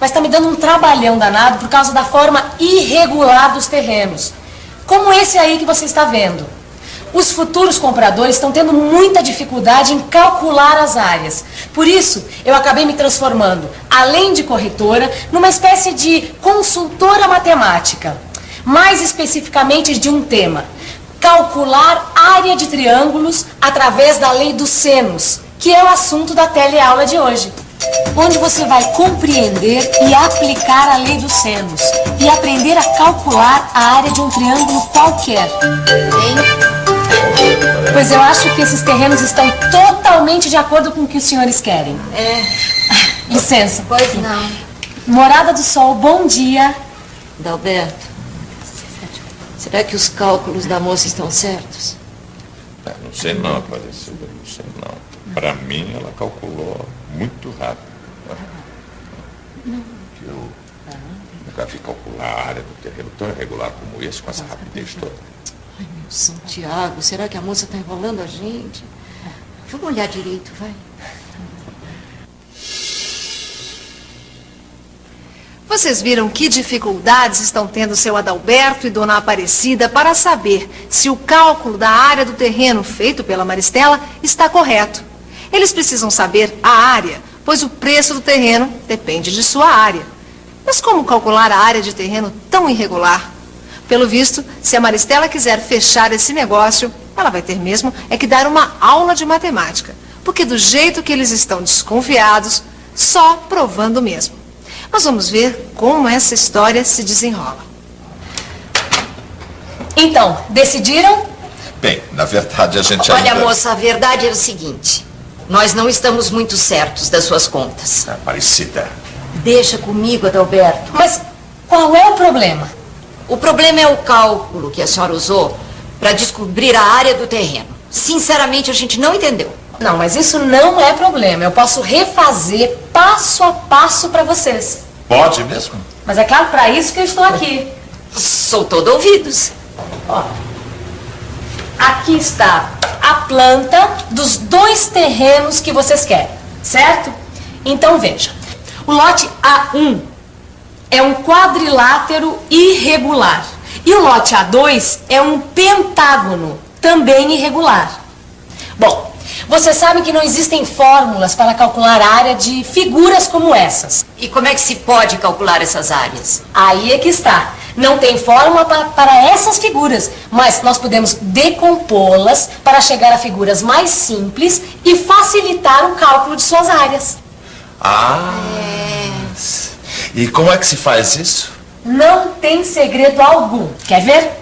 Mas está me dando um trabalhão danado por causa da forma irregular dos terrenos. Como esse aí que você está vendo. Os futuros compradores estão tendo muita dificuldade em calcular as áreas. Por isso, eu acabei me transformando, além de corretora, numa espécie de consultora matemática. Mais especificamente de um tema: calcular área de triângulos através da lei dos senos, que é o assunto da teleaula de hoje. Onde você vai compreender e aplicar a lei dos senos e aprender a calcular a área de um triângulo qualquer. Pois eu acho que esses terrenos estão totalmente de acordo com o que os senhores querem. Licença. Pois não. Morada do Sol, bom dia. Adalberto, será que os cálculos da moça estão certos? Não sei não, Aparecida, não sei não. Para mim, ela calculou muito rápido. Eu nunca vi calcular a área do terreno tão irregular como esse, com essa rapidez toda. Ai, meu São Tiago, será que a moça está enrolando a gente? Vamos olhar direito, vai. Vocês viram que dificuldades estão tendo seu Adalberto e Dona Aparecida para saber se o cálculo da área do terreno feito pela Maristela está correto. Eles precisam saber a área, pois o preço do terreno depende de sua área. Mas como calcular a área de terreno tão irregular? Pelo visto, se a Maristela quiser fechar esse negócio, ela vai ter mesmo que dar uma aula de matemática. Porque do jeito que eles estão desconfiados, só provando mesmo. Nós vamos ver como essa história se desenrola. Então, decidiram? Bem, na verdade a gente Olha, ainda... moça, a verdade é o seguinte. Nós não estamos muito certos das suas contas. Aparecida. Deixa comigo, Adalberto. Mas qual é o problema? O problema é o cálculo que a senhora usou para descobrir a área do terreno. Sinceramente, a gente não entendeu. Não, mas isso não é problema. Eu posso refazer passo a passo para vocês. Pode mesmo? Mas é claro, para isso que eu estou aqui. Sou todo ouvidos. Ó, aqui está a planta dos 2 terrenos que vocês querem, certo? Então veja, o lote A1 é um quadrilátero irregular e o lote A2 é um pentágono também irregular. Bom, vocês sabem que não existem fórmulas para calcular a área de figuras como essas. E como é que se pode calcular essas áreas? Aí é que está. Não tem fórmula para essas figuras, mas nós podemos decompô-las para chegar a figuras mais simples e facilitar o cálculo de suas áreas. E como é que se faz isso? Não tem segredo algum. Quer ver?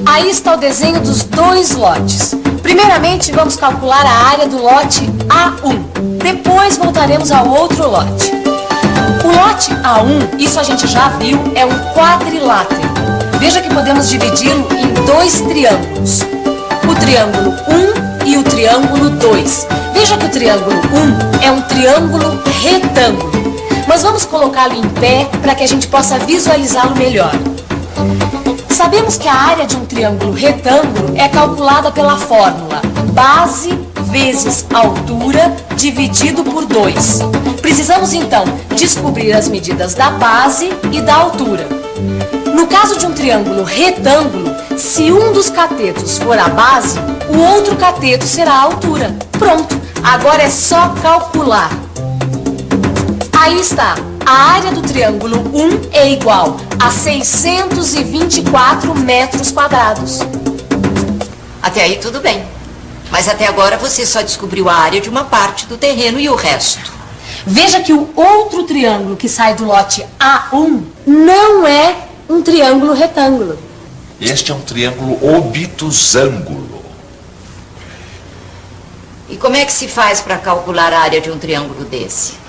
Aí está o desenho dos 2 lotes. Primeiramente, vamos calcular a área do lote A1. Depois voltaremos ao outro lote. O lote A1, isso a gente já viu, é um quadrilátero. Veja que podemos dividi-lo em 2 triângulos. O triângulo 1 e o triângulo 2. Veja que o triângulo 1 é um triângulo retângulo. Mas vamos colocá-lo em pé para que a gente possa visualizá-lo melhor. Sabemos que a área de um triângulo retângulo é calculada pela fórmula base vezes altura dividido por 2. Precisamos então descobrir as medidas da base e da altura. No caso de um triângulo retângulo, se um dos catetos for a base, o outro cateto será a altura. Pronto, agora é só calcular. Aí está. A área do triângulo 1 é igual a 624 metros quadrados. Até aí tudo bem. Mas até agora você só descobriu a área de uma parte do terreno e o resto. Veja que o outro triângulo que sai do lote A1 não é um triângulo retângulo. Este é um triângulo obtusângulo. E como é que se faz para calcular a área de um triângulo desse?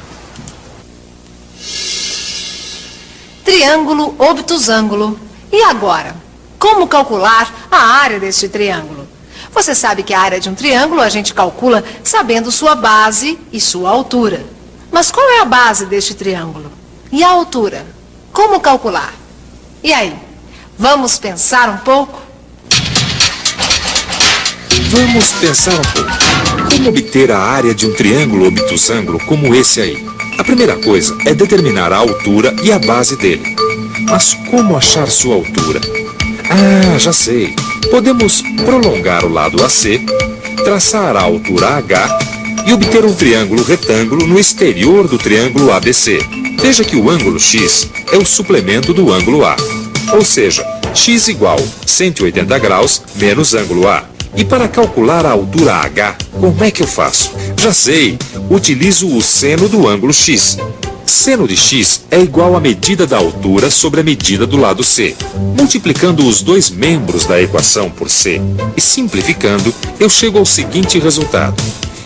Triângulo obtusângulo. E agora? Como calcular a área deste triângulo? Você sabe que a área de um triângulo a gente calcula sabendo sua base e sua altura. Mas qual é a base deste triângulo? E a altura? Como calcular? E aí? Vamos pensar um pouco? Vamos pensar um pouco. Como obter a área de um triângulo obtusângulo como esse aí? A primeira coisa é determinar a altura e a base dele. Mas como achar sua altura? Ah, já sei. Podemos prolongar o lado AC, traçar a altura H e obter um triângulo retângulo no exterior do triângulo ABC. Veja que o ângulo X é o suplemento do ângulo A. Ou seja, X igual 180 graus menos ângulo A. E para calcular a altura H, como é que eu faço? Já sei, utilizo o seno do ângulo X. Seno de x é igual à medida da altura sobre a medida do lado C. Multiplicando os dois membros da equação por C e simplificando, eu chego ao seguinte resultado.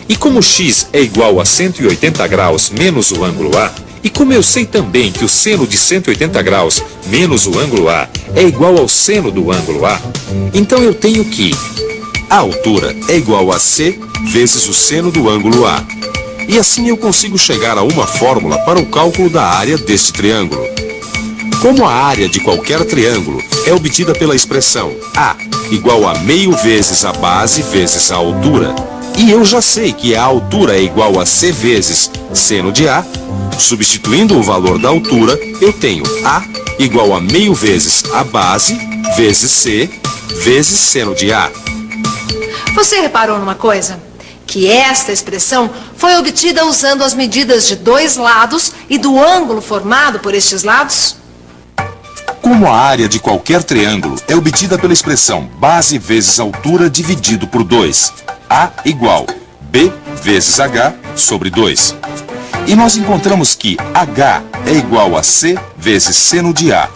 E como x é igual a 180 graus menos o ângulo A, e como eu sei também que o seno de 180 graus menos o ângulo A é igual ao seno do ângulo A, então eu tenho que a altura é igual a C vezes o seno do ângulo A. E assim eu consigo chegar a uma fórmula para o cálculo da área deste triângulo. Como a área de qualquer triângulo é obtida pela expressão A igual a meio vezes a base vezes a altura, e eu já sei que a altura é igual a C vezes seno de A, substituindo o valor da altura, eu tenho A igual a meio vezes a base vezes C vezes seno de A. Você reparou numa coisa? Que esta expressão foi obtida usando as medidas de dois lados e do ângulo formado por estes lados? Como a área de qualquer triângulo é obtida pela expressão base vezes altura dividido por 2, A igual B vezes H sobre 2. E nós encontramos que H é igual a C vezes seno de A.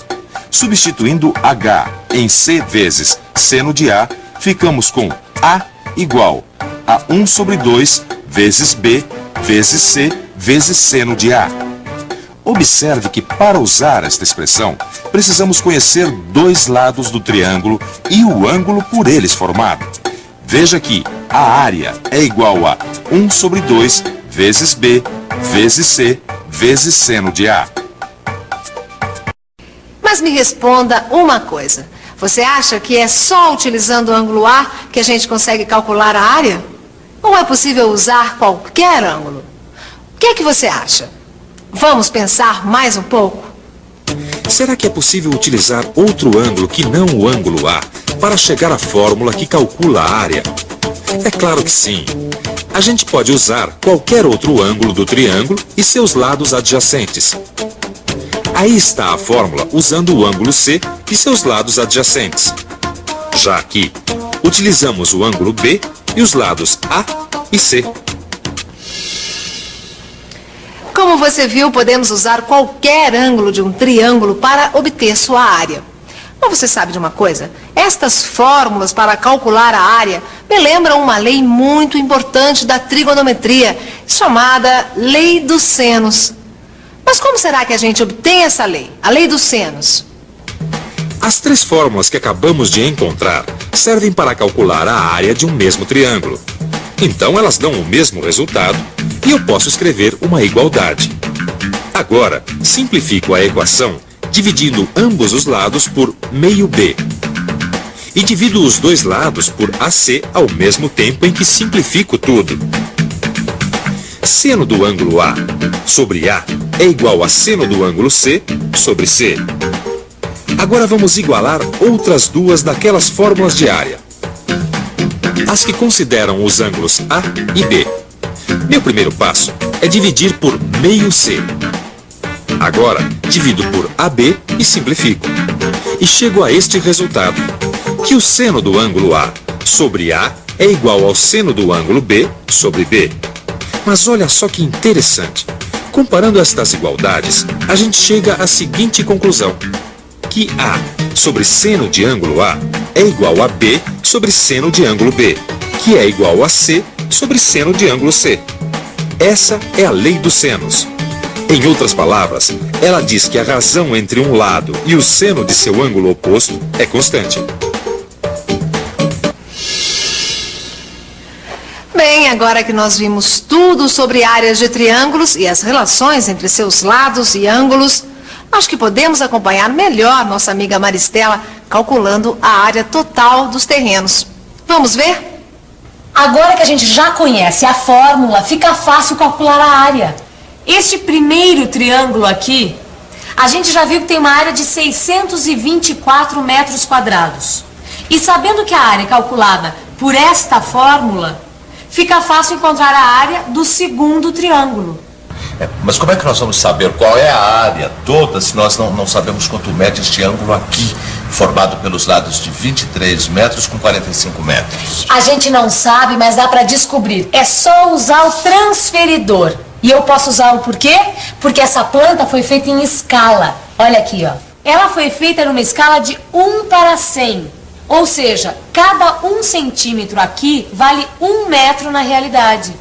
Substituindo H em C vezes seno de A, ficamos com A igual a 1 sobre 2 vezes B vezes C vezes seno de A. Observe que para usar esta expressão, precisamos conhecer dois lados do triângulo e o ângulo por eles formado. Veja que a área é igual a 1 sobre 2 vezes B vezes C vezes seno de A. Mas me responda uma coisa. Você acha que é só utilizando o ângulo A que a gente consegue calcular a área? Ou é possível usar qualquer ângulo? O que é que você acha? Vamos pensar mais um pouco? Será que é possível utilizar outro ângulo que não o ângulo A para chegar à fórmula que calcula a área? É claro que sim. A gente pode usar qualquer outro ângulo do triângulo e seus lados adjacentes. Aí está a fórmula usando o ângulo C e seus lados adjacentes. Já aqui, utilizamos o ângulo B e os lados A e C. Como você viu, podemos usar qualquer ângulo de um triângulo para obter sua área. Mas você sabe de uma coisa? Estas fórmulas para calcular a área me lembram uma lei muito importante da trigonometria, chamada Lei dos Senos. Mas como será que a gente obtém essa lei, a Lei dos Senos? As três fórmulas que acabamos de encontrar servem para calcular a área de um mesmo triângulo. Então elas dão o mesmo resultado e eu posso escrever uma igualdade. Agora, simplifico a equação dividindo ambos os lados por meio B. E divido os dois lados por AC ao mesmo tempo em que simplifico tudo. Seno do ângulo A sobre A é igual a seno do ângulo C sobre C. Agora vamos igualar outras duas daquelas fórmulas de área. As que consideram os ângulos A e B. Meu primeiro passo é dividir por meio C. Agora, divido por AB e simplifico. E chego a este resultado, que o seno do ângulo A sobre A é igual ao seno do ângulo B sobre B. Mas olha só que interessante. Comparando estas igualdades, a gente chega à seguinte conclusão, que A sobre seno de ângulo A é igual a B sobre seno de ângulo B, que é igual a C sobre seno de ângulo C. Essa é a lei dos senos. Em outras palavras, ela diz que a razão entre um lado e o seno de seu ângulo oposto é constante. Bem, agora que nós vimos tudo sobre áreas de triângulos e as relações entre seus lados e ângulos, acho que podemos acompanhar melhor nossa amiga Maristela calculando a área total dos terrenos. Vamos ver? Agora que a gente já conhece a fórmula, fica fácil calcular a área. Este primeiro triângulo aqui, a gente já viu que tem uma área de 624 metros quadrados. E sabendo que a área é calculada por esta fórmula, fica fácil encontrar a área do segundo triângulo. Mas como é que nós vamos saber qual é a área toda se nós não sabemos quanto mede este ângulo aqui, formado pelos lados de 23 metros com 45 metros? A gente não sabe, mas dá para descobrir. É só usar o transferidor. E eu posso usá-lo por quê? Porque essa planta foi feita em escala. Olha aqui, ó. Ela foi feita numa escala de 1:100. Ou seja, cada 1 centímetro aqui vale 1 metro na realidade.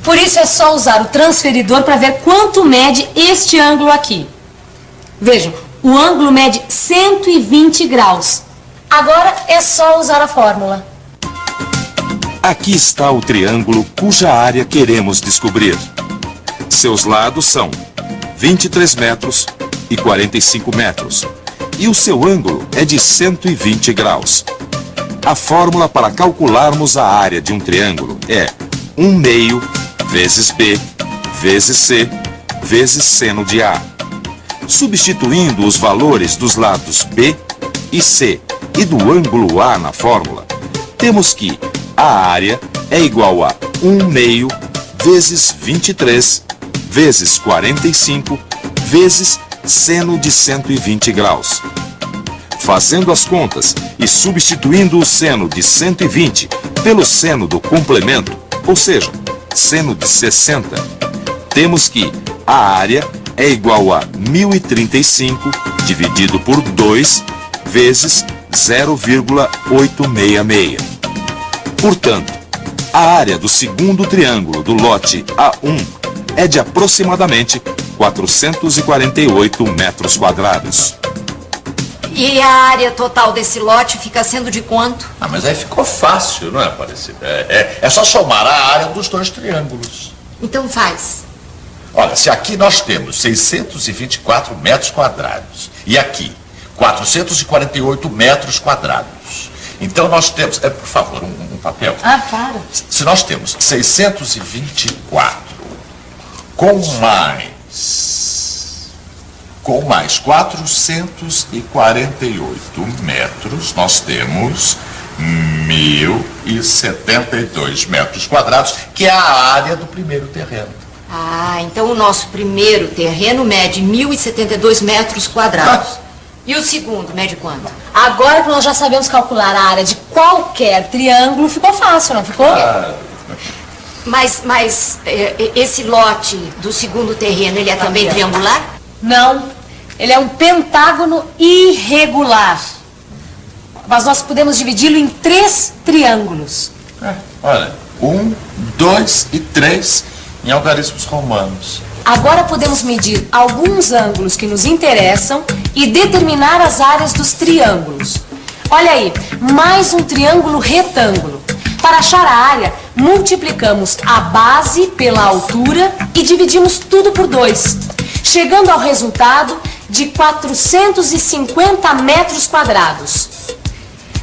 Por isso é só usar o transferidor para ver quanto mede este ângulo aqui. Vejam, o ângulo mede 120 graus. Agora é só usar a fórmula. Aqui está o triângulo cuja área queremos descobrir. Seus lados são 23 metros e 45 metros. E o seu ângulo é de 120 graus. A fórmula para calcularmos a área de um triângulo é 1/2 vezes B vezes C vezes seno de A. Substituindo os valores dos lados B e C e do ângulo A na fórmula, temos que a área é igual a 1/2 vezes 23 vezes 45 vezes seno de 120 graus. Fazendo as contas e substituindo o seno de 120 pelo seno do complemento, ou seja, seno de 60, temos que a área é igual a 1035 dividido por 2 vezes 0,866. Portanto, a área do segundo triângulo do lote A1 é de aproximadamente 448 metros quadrados. E a área total desse lote fica sendo de quanto? Mas aí ficou fácil, não é, Aparecida? É só somar a área dos dois triângulos. Então faz. Olha, se aqui nós temos 624 metros quadrados e aqui 448 metros quadrados, então nós temos... por favor, um papel. Para. Se nós temos 624 com mais 448 metros, nós temos 1072 metros quadrados, que é a área do primeiro terreno. Então o nosso primeiro terreno mede 1072 metros quadrados. E o segundo mede quanto? Agora que nós já sabemos calcular a área de qualquer triângulo, ficou fácil, não ficou? Mas esse lote do segundo terreno, ele é também triangular? Não, ele é um pentágono irregular. Mas nós podemos dividi-lo em 3 triângulos. Olha, 1, 2 e 3 em algarismos romanos. Agora podemos medir alguns ângulos que nos interessam e determinar as áreas dos triângulos. Olha aí, mais um triângulo retângulo. Para achar a área, multiplicamos a base pela altura e dividimos tudo por 2, chegando ao resultado de 450 metros quadrados.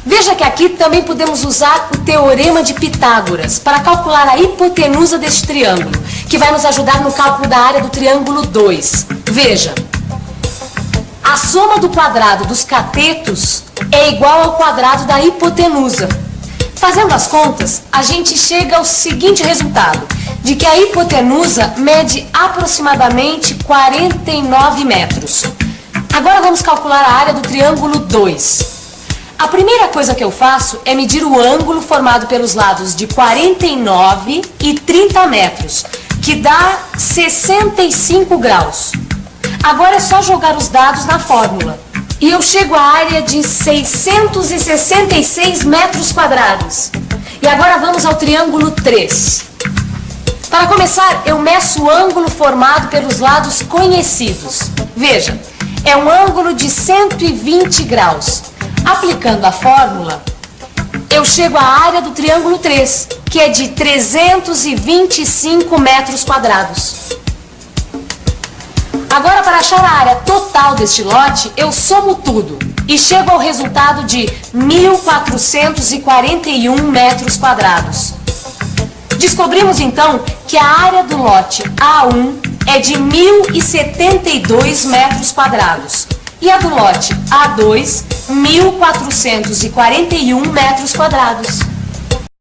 Veja que aqui também podemos usar o Teorema de Pitágoras para calcular a hipotenusa deste triângulo, que vai nos ajudar no cálculo da área do triângulo 2. Veja, a soma do quadrado dos catetos é igual ao quadrado da hipotenusa. Fazendo as contas, a gente chega ao seguinte resultado, de que a hipotenusa mede aproximadamente 49 metros. Agora vamos calcular a área do triângulo 2. A primeira coisa que eu faço é medir o ângulo formado pelos lados de 49 e 30 metros, que dá 65 graus. Agora é só jogar os dados na fórmula. E eu chego à área de 666 metros quadrados. E agora vamos ao triângulo 3. Para começar, eu meço o ângulo formado pelos lados conhecidos. Veja, é um ângulo de 120 graus. Aplicando a fórmula, eu chego à área do triângulo 3, que é de 325 metros quadrados. Agora, para achar a área total deste lote, eu somo tudo e chego ao resultado de 1.441 metros quadrados. Descobrimos então que a área do lote A1 é de 1.072 metros quadrados. E a do lote A2, 1.441 metros quadrados.